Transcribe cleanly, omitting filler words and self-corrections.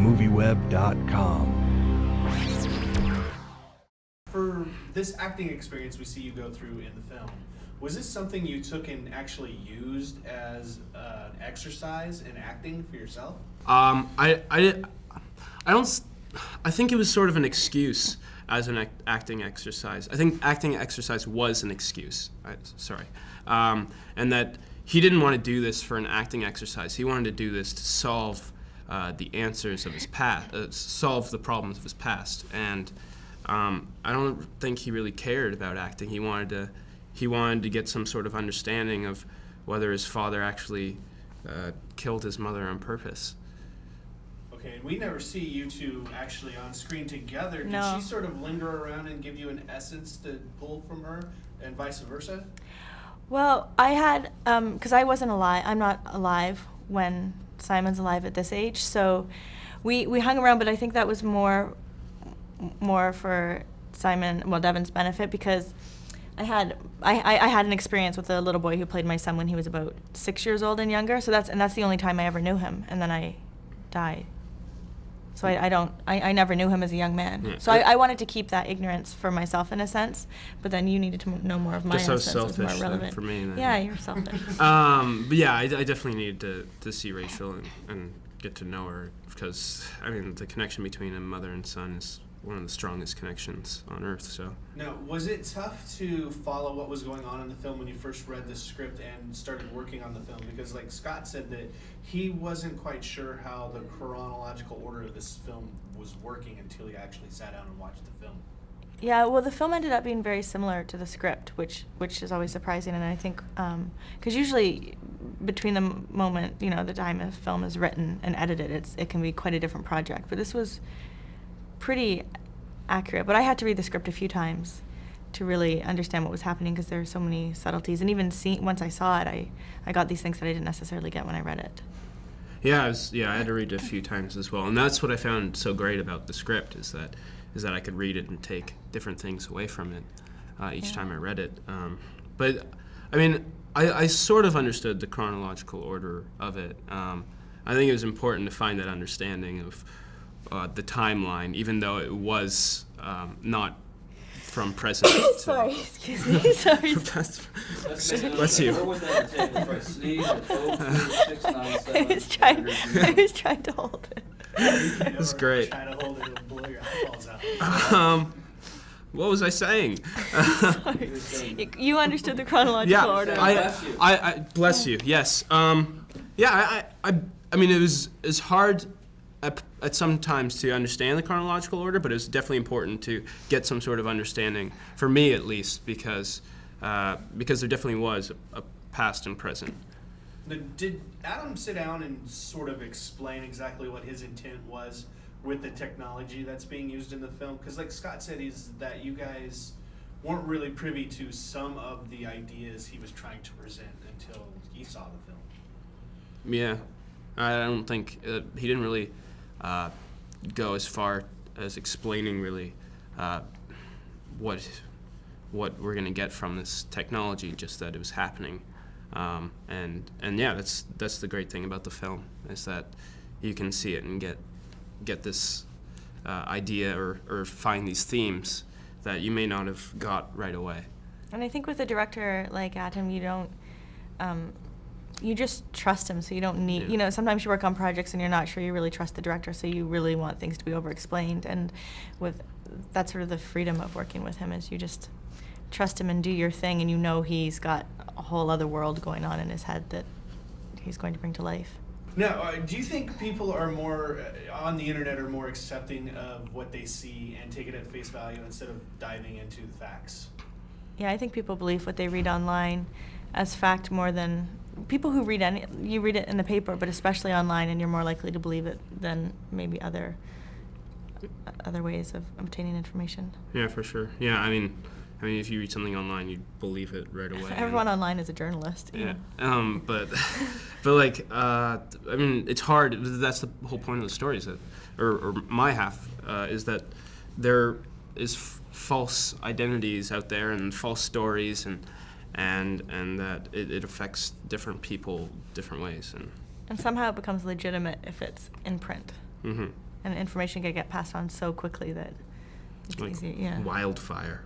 MovieWeb.com. For this acting experience we see you go through in the film, was this something you took and actually used as an exercise in acting for yourself? I think it was sort of an excuse as an acting exercise. I think acting exercise was an excuse. And that he didn't want to do this for an acting exercise. He wanted to do this to solve the answers of his past, solve the problems of his past. And I don't think he really cared about acting. He wanted to get some sort of understanding of whether his father actually killed his mother on purpose. Okay, and we never see you two actually on screen together. Did No. she sort of linger around and give you an essence to pull from her, and vice versa? Well, I had, because I wasn't alive, I'm not alive when Simon's alive at this age, so we hung around, but I think that was more for Devon's benefit, because I had an experience with a little boy who played my son when he was about 6 years old and younger, so that's the only time I ever knew him, and then I died. So I never knew him as a young man. Yeah. So I wanted to keep that ignorance for myself in a sense, but then you needed to know more of my Just so innocence. It was more selfish relevant. for me. Then. Yeah, you're selfish. But yeah, I definitely needed to see Rachel and get to know her, because I mean the connection between a mother and son is one of the strongest connections on earth. So Now, was it tough to follow what was going on in the film when you first read the script and started working on the film? Because like Scott said that he wasn't quite sure how the chronological order of this film was working until he actually sat down and watched the film. Yeah, well, the film ended up being very similar to the script, which is always surprising, and I think, because usually between the moment, the time a film is written and edited, it can be quite a different project, but this was pretty accurate. But I had to read the script a few times to really understand what was happening, because there are so many subtleties, and even once I saw it, I got these things that I didn't necessarily get when I read it. yeah, I had to read it a few times as well, and that's what I found so great about the script is that I could read it and take different things away from it each time I read it. But I mean, I sort of understood the chronological order of it. I think it was important to find that understanding of the timeline, even though it was not from present to... Sorry, excuse me, sorry. Bless you. Where was that on the table? Right, sneeze, a cold, 6, 9, 7. I was trying to hold it. That's great. Try to hold it and blow your eyeballs out. What was I saying? Sorry. You understood the chronological order. I bless you. Yes. Yeah. I mean, it was hard at some times to understand the chronological order, but it was definitely important to get some sort of understanding, for me at least, because there definitely was a past and present. Now, did Adam sit down and sort of explain exactly what his intent was with the technology that's being used in the film? Because like Scott said, that you guys weren't really privy to some of the ideas he was trying to present until he saw the film. Yeah, I don't think he didn't really go as far as explaining really what we're gonna get from this technology, just that it was happening. And yeah, that's the great thing about the film, is that you can see it and get this idea or find these themes that you may not have got right away. And I think with a director like Adam, you don't, you just trust him, so you don't need, sometimes you work on projects and you're not sure you really trust the director, so you really want things to be over-explained, and that's sort of the freedom of working with him, is you just trust him and do your thing, and he's got a whole other world going on in his head that he's going to bring to life. Now, do you think people are more, on the internet, are more accepting of what they see and take it at face value instead of diving into the facts? Yeah, I think people believe what they read online as fact more than people who read you read it in the paper, but especially online, and you're more likely to believe it than maybe other ways of obtaining information. Yeah, for sure. Yeah, I mean, if you read something online, you believe it right away. Everyone online is a journalist. Yeah. But like, I mean, it's hard. That's the whole point of the story, is that, or my half, is that there is false identities out there and false stories, and that it affects different people different ways, and somehow it becomes legitimate if it's in print. Mm-hmm. and information can get passed on so quickly that it's Like easy. Yeah. wildfire.